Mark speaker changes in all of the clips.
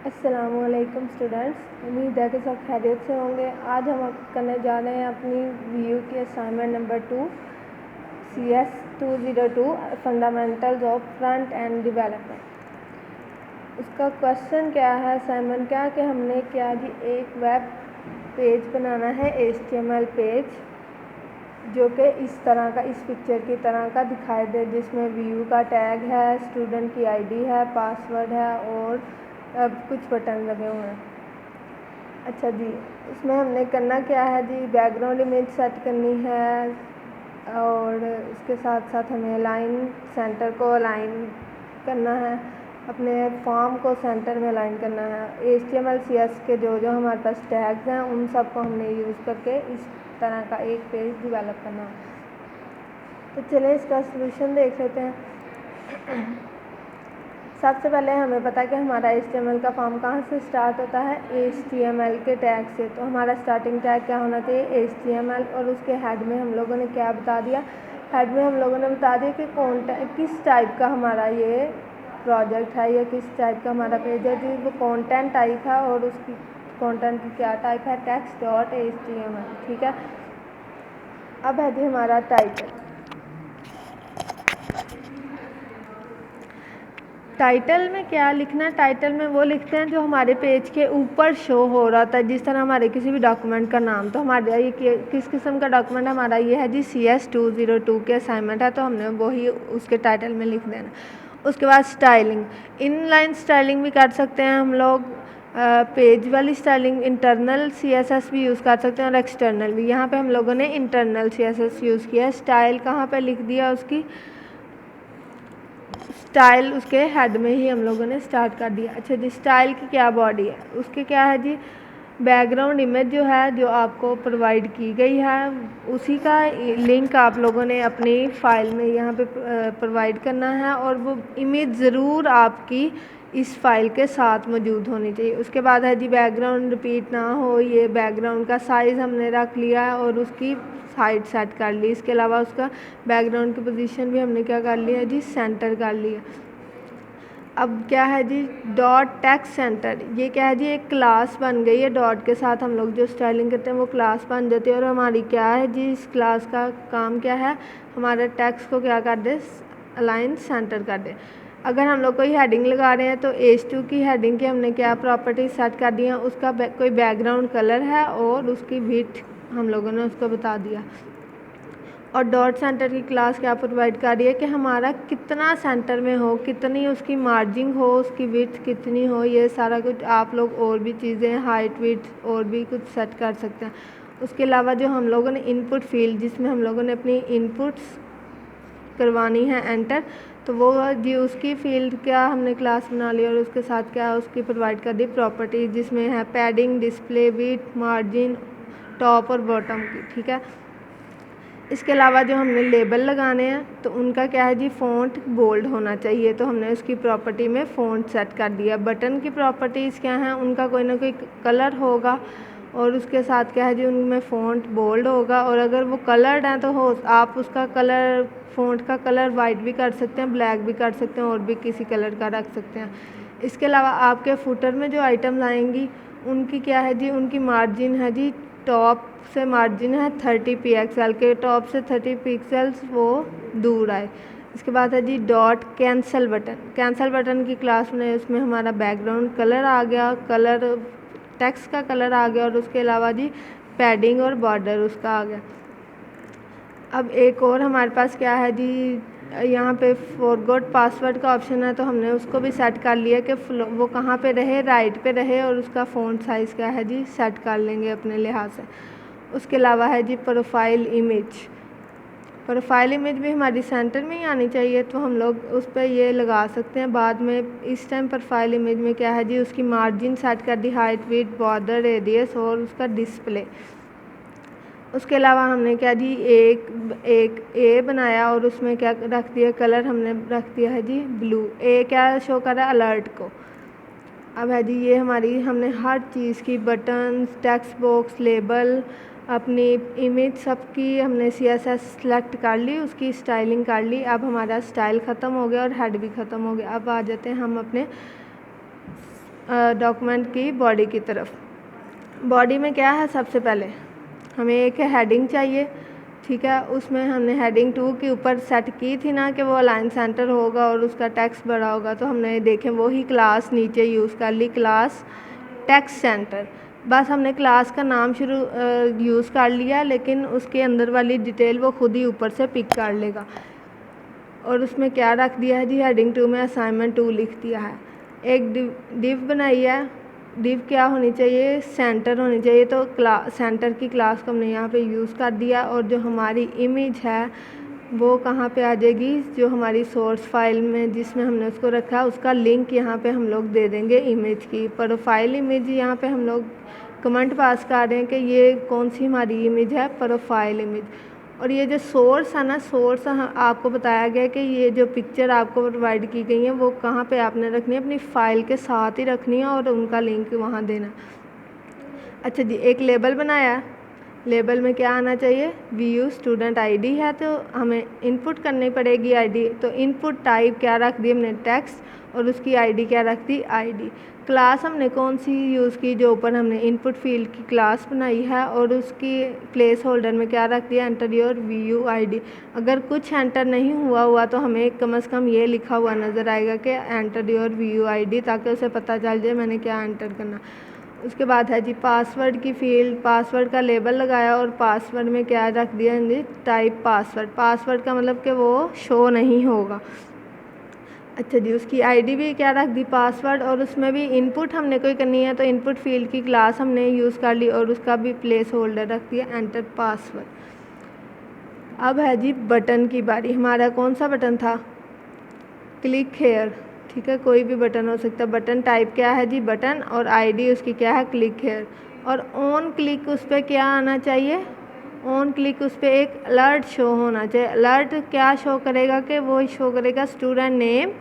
Speaker 1: अस्सलामुअलैकुम स्टूडेंट्स, उम्मीद है कि सब खैरियत से होंगे। आज हम करने जा रहे हैं अपनी वीयू की assignment number 2 CS 202 fundamentals of front end development. उसका क्वेश्चन क्या है, असाइनमेंट क्या कि हमने क्या जी एक वेब पेज बनाना है, HTML पेज जो कि इस तरह का, इस पिक्चर की तरह का दिखाई दे, जिसमें व्यू का टैग है, स्टूडेंट की आईडी है, पासवर्ड है और अब कुछ बटन लगे हुए हैं। अच्छा जी, इसमें हमने करना क्या है जी, बैकग्राउंड इमेज सेट करनी है और इसके साथ साथ हमें लाइन सेंटर को अलाइन करना है, अपने फॉर्म को सेंटर में अलाइन करना है। HTML CS के जो हमारे पास टैग्स हैं उन सबको हमने यूज़ करके इस तरह का एक पेज डेवलप करना है। तो चलिए इसका सलूशन देख लेते हैं। सबसे पहले हमें पता है कि हमारा HTML का फॉर्म कहाँ से स्टार्ट होता है, HTML के टैग से। तो हमारा स्टार्टिंग टैग क्या होना चाहिए, HTML। और उसके हेड में हम लोगों ने क्या बता दिया, हेड में हम लोगों ने बता दिया कि किस टाइप का हमारा ये प्रोजेक्ट है या किस टाइप का हमारा पेज है जी। वो कंटेंट टाइप है और उसकी कंटेंट की क्या टाइप है, text.html। ठीक है, अब है जी हमारा टाइटल। टाइटल में क्या लिखना है, टाइटल में वो लिखते हैं जो हमारे पेज के ऊपर शो हो रहा था, जिस तरह हमारे किसी भी डॉक्यूमेंट का नाम। तो हमारा ये किस किस्म का डॉक्यूमेंट हमारा ये है जी, CS 202 के असाइनमेंट है, तो हमने वही उसके टाइटल में लिख देना। उसके बाद स्टाइलिंग, इनलाइन स्टाइलिंग भी कर सकते हैं हम लोग, पेज वाली स्टाइलिंग, इंटरनल CSS भी यूज़ कर सकते हैं और एक्सटर्नल भी। यहाँ पे हम लोगों ने इंटरनल CSS यूज़ किया है। स्टाइल कहाँ पे लिख दिया, उसकी स्टाइल उसके हेड में ही हम लोगों ने स्टार्ट कर दिया। अच्छा जी, स्टाइल की क्या बॉडी है, उसके क्या है जी, बैकग्राउंड इमेज जो है जो आपको प्रोवाइड की गई है उसी का लिंक आप लोगों ने अपनी फ़ाइल में यहाँ पे प्रोवाइड करना है और वो इमेज ज़रूर आपकी इस फाइल के साथ मौजूद होनी चाहिए। उसके बाद है जी बैकग्राउंड रिपीट ना हो, ये बैकग्राउंड का साइज़ हमने रख लिया है और उसकी हाइट सेट कर ली। इसके अलावा उसका बैकग्राउंड की पोजीशन भी हमने क्या कर लिया है जी, सेंटर कर लिया। अब क्या है जी, डॉट टेक्स्ट सेंटर, ये क्या है जी, एक क्लास बन गई है। डॉट के साथ हम लोग जो स्टाइलिंग करते हैं वो क्लास बन जाती है और हमारी क्या है जी, इस क्लास का काम क्या है, हमारा टेक्स्ट को क्या कर दे, अलाइन सेंटर कर दे। अगर हम लोग कोई हेडिंग लगा रहे हैं तो H2 की हेडिंग की हमने क्या प्रॉपर्टी सेट कर दी है, उसका कोई बैकग्राउंड कलर है और उसकी विड्थ हम लोगों ने उसको बता दिया। और डॉट सेंटर की क्लास क्या प्रोवाइड कर रही है कि हमारा कितना सेंटर में हो, कितनी उसकी मार्जिंग हो, उसकी विड्थ कितनी हो, ये सारा कुछ आप लोग और भी चीज़ें, हाइट विड्थ और भी कुछ सेट कर सकते हैं। उसके अलावा जो हम लोगों ने इनपुट फील्ड, जिसमें हम लोगों ने अपनी इनपुट्स करवानी है एंटर, तो वो जी उसकी फील्ड क्या हमने क्लास बना ली और उसके साथ क्या उसकी प्रोवाइड कर दी प्रॉपर्टी, जिसमें है padding, display, width, margin, top और बॉटम की। ठीक है, इसके अलावा जो हमने लेबल लगाने हैं तो उनका क्या है जी, फ़ॉन्ट बोल्ड होना चाहिए, तो हमने उसकी प्रॉपर्टी में फ़ॉन्ट सेट कर दिया। बटन की प्रॉपर्टीज़ क्या हैं, उनका कोई ना कोई कलर होगा और उसके साथ क्या है जी, उनमें फ़ॉन्ट बोल्ड होगा और अगर वो कलर्ड हैं तो हो आप उसका कलर, फ़ॉन्ट का कलर वाइट भी कर सकते हैं, ब्लैक भी कर सकते हैं और भी किसी कलर का रख सकते हैं। इसके अलावा आपके फुटर में जो आइटम्स आएंगी उनकी क्या है जी, उनकी मार्जिन है जी, टॉप से मार्जिन है 30 pixel के, टॉप से 30 पिक्सल्स वो दूर आए। इसके बाद है जी dot cancel button, cancel button की क्लास में उसमें हमारा बैकग्राउंड कलर आ गया, कलर टेक्स्ट का कलर आ गया और उसके अलावा जी पैडिंग और बॉर्डर उसका आ गया। अब एक और हमारे पास क्या है जी, यहाँ पे फॉरगॉट पासवर्ड का ऑप्शन है, तो हमने उसको भी सेट कर लिया कि वो कहाँ पे रहे, राइट पे रहे और उसका फ़ॉन्ट साइज़ क्या है जी, सेट कर लेंगे अपने लिहाज से। उसके अलावा है जी प्रोफाइल इमेज, प्रोफाइल इमेज भी हमारी सेंटर में ही आनी चाहिए, तो हम लोग उस पर ये लगा सकते हैं बाद में। इस टाइम प्रोफाइल इमेज में क्या है जी, उसकी मार्जिन सेट कर दी, हाइट, विड्थ, बॉर्डर, रेडियस और उसका डिस्प्ले। उसके अलावा हमने क्या जी, एक ए बनाया और उसमें क्या रख दिया, कलर हमने रख दिया है जी ब्लू। ए क्या शो कर रहा है, अलर्ट को। अब है जी ये हमारी, हमने हर चीज़ की, बटन्स, टेक्स्ट बॉक्स, लेबल, अपनी इमेज, सबकी हमने CSS सेलेक्ट कर ली, उसकी स्टाइलिंग कर ली। अब हमारा स्टाइल ख़त्म हो गया और हेड भी ख़त्म हो गया। अब आ जाते हैं हम अपने डॉक्यूमेंट की बॉडी की तरफ। बॉडी में क्या है, सबसे पहले हमें एक हेडिंग चाहिए, ठीक है। उसमें हमने हेडिंग 2 के ऊपर सेट की थी ना कि वो अलाइन सेंटर होगा और उसका टेक्स्ट बड़ा होगा, तो हमने देखें वही क्लास नीचे यूज़ कर ली, क्लास टेक्स्ट सेंटर। बस हमने क्लास का नाम शुरू यूज़ कर लिया, लेकिन उसके अंदर वाली डिटेल वो खुद ही ऊपर से पिक कर लेगा। और उसमें क्या रख दिया है जी, हेडिंग 2 में असाइनमेंट 2 लिख दिया है। एक डिव बनाई है, डिव क्या होनी चाहिए, सेंटर होनी चाहिए, तो सेंटर की क्लास को हमने यहाँ पे यूज़ कर दिया। और जो हमारी इमेज है वो कहाँ पे आ जाएगी, जो हमारी सोर्स फाइल में जिसमें हमने उसको रखा है उसका लिंक यहाँ पे हम लोग दे देंगे इमेज की। प्रोफाइल इमेज यहाँ पे हम लोग कमेंट पास कर रहे हैं कि ये कौन सी हमारी इमेज है, प्रोफाइल इमेज। और ये जो सोर्स है ना, सोर्स आपको बताया गया कि ये जो पिक्चर आपको प्रोवाइड की गई है वो कहाँ पे आपने रखनी है, अपनी फ़ाइल के साथ ही रखनी है और उनका लिंक वहाँ देना। अच्छा जी, एक लेबल बनाया, लेबल में क्या आना चाहिए, व्यू स्टूडेंट आईडी है तो हमें इनपुट करनी पड़ेगी आईडी, तो इनपुट टाइप क्या रख दी हमने, टेक्स्ट, और उसकी आईडी क्या रख दी, आईडी। क्लास हमने कौन सी यूज़ की, जो ऊपर हमने इनपुट फील्ड की क्लास बनाई है, और उसकी प्लेस होल्डर में क्या रख दिया, एंटर योर व्यू आईडी। अगर कुछ एंटर नहीं हुआ तो हमें कम से कम ये लिखा हुआ नज़र आएगा कि एंटर योर व्यू आईडी, ताकि उसे पता चल जाए मैंने क्या एंटर करना। उसके बाद है जी पासवर्ड की फील्ड, पासवर्ड का लेबल लगाया और पासवर्ड में क्या रख दिया जी, टाइप पासवर्ड। पासवर्ड का मतलब कि वो शो नहीं होगा। अच्छा जी, उसकी आईडी भी क्या रख दी, पासवर्ड, और उसमें भी इनपुट हमने कोई करनी है तो इनपुट फील्ड की क्लास हमने यूज़ कर ली और उसका भी प्लेस होल्डर रख दिया, एंटर पासवर्ड। अब है जी बटन की बारी। हमारा कौन सा बटन था, क्लिक हेयर, ठीक है, कोई भी बटन हो सकता है। बटन टाइप क्या है जी, बटन, और आईडी उसकी क्या है, क्लिक हेयर। और ऑन क्लिक उस पर क्या आना चाहिए, ऑन क्लिक उस पर एक अलर्ट शो होना चाहिए। अलर्ट क्या शो करेगा कि वो शो करेगा स्टूडेंट नेम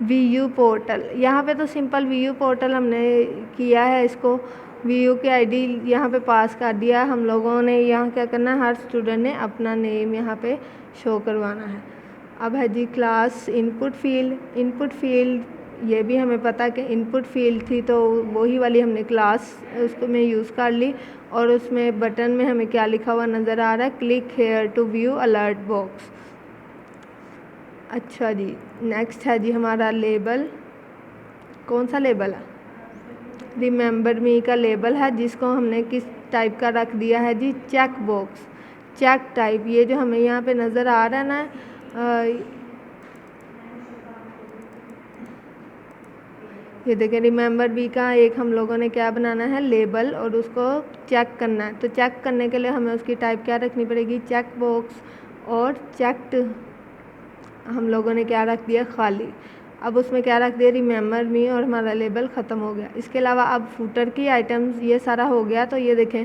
Speaker 1: वीयू पोर्टल। यहाँ पे तो सिंपल वीयू पोर्टल हमने किया है, इसको वीयू की आईडी यहाँ पे पास कर दिया हम लोगों ने। यहाँ क्या करना है, हर स्टूडेंट ने अपना नेम यहाँ पे शो करवाना है। अब है जी class input field. Input field ये भी हमें पता कि इनपुट फील्ड थी तो वही वाली हमने क्लास उसको में यूज़ कर ली। और उसमें बटन में हमें क्या लिखा हुआ नज़र आ रहा है, click here to view alert box. अच्छा जी, नेक्स्ट है जी हमारा लेबल। कौन सा लेबल है, रिमेंबर मी का लेबल है, जिसको हमने किस टाइप का रख दिया है जी, चेक बॉक्स, चेक टाइप। ये जो हमें यहाँ पे नज़र आ रहा है ना, ये देखें, रिमेंबर बी का एक हम लोगों ने क्या बनाना है, लेबल, और उसको चेक करना है। तो चेक करने के लिए हमें उसकी टाइप क्या रखनी पड़ेगी, चेक बॉक्स, और चेक्ड हम लोगों ने क्या रख दिया, खाली। अब उसमें क्या रख दिया, रिमेंबर मी, और हमारा लेबल ख़त्म हो गया। इसके अलावा अब फूटर की आइटम्स ये सारा हो गया। तो ये देखें,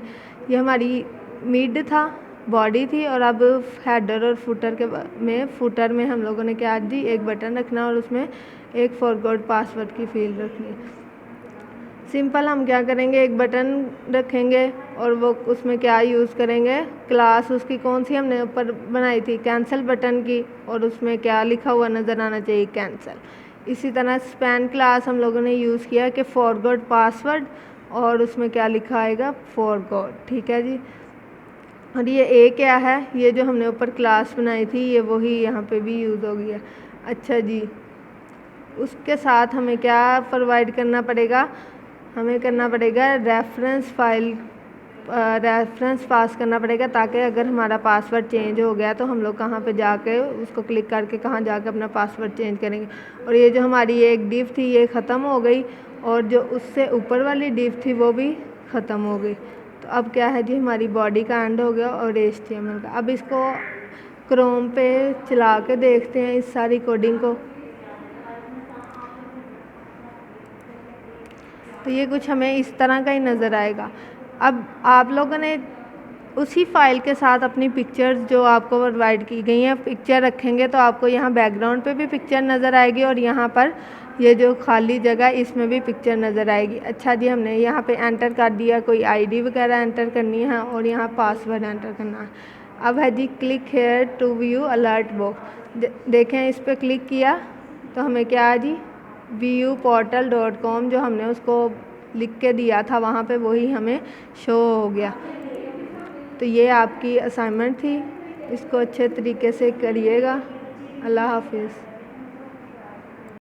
Speaker 1: ये हमारी मिड था, बॉडी थी, और अब हेडर और फुटर के में फुटर में हम लोगों ने क्या दी, एक बटन रखना और उसमें एक फॉरगॉट पासवर्ड की फील्ड रखनी है। सिंपल हम क्या करेंगे, एक बटन रखेंगे और वो उसमें क्या यूज़ करेंगे, क्लास उसकी कौन सी हमने ऊपर बनाई थी, कैंसिल बटन की, और उसमें क्या लिखा हुआ नज़र आना चाहिए, कैंसिल। इसी तरह स्पैन क्लास हम लोगों ने यूज़ किया कि फॉरगॉट पासवर्ड, और उसमें क्या लिखा आएगा, फॉरगॉट, ठीक है जी। और ये ए क्या है, ये जो हमने ऊपर क्लास बनाई थी ये वही यहाँ पे भी यूज़ हो गया। अच्छा जी, उसके साथ हमें क्या प्रोवाइड करना पड़ेगा, हमें करना पड़ेगा रेफरेंस फाइल, रेफरेंस पास करना पड़ेगा, ताकि अगर हमारा पासवर्ड चेंज हो गया तो हम लोग कहाँ पे जाके उसको क्लिक करके कहाँ जाके अपना पासवर्ड चेंज करेंगे। और ये जो हमारी एक डिव थी ये ख़त्म हो गई, और जो उससे ऊपर वाली डिव थी वो भी ख़त्म हो गई। तो अब क्या है जी, हमारी बॉडी का एंड हो गया और HTML का। अब इसको क्रोम पे चला के देखते हैं इस सारी कोडिंग को। तो ये कुछ हमें इस तरह का ही नज़र आएगा। अब आप लोगों ने उसी फाइल के साथ अपनी पिक्चर्स जो आपको प्रोवाइड की गई हैं पिक्चर रखेंगे, तो आपको यहाँ बैकग्राउंड पे भी पिक्चर नज़र आएगी और यहाँ पर ये जो खाली जगह इसमें भी पिक्चर नज़र आएगी। अच्छा जी, हमने यहाँ पे एंटर कर दिया, कोई आईडी वगैरह एंटर करनी है और यहाँ पासवर्ड एंटर करना है। अब है जी click here to view alert box. देखें, इस पर क्लिक किया तो हमें क्या है जी, vuportal.com जो हमने उसको लिख के दिया था वहाँ पे वही हमें शो हो गया। तो ये आपकी असाइनमेंट थी, इसको अच्छे तरीके से करिएगा। अल्लाह हाफिज़।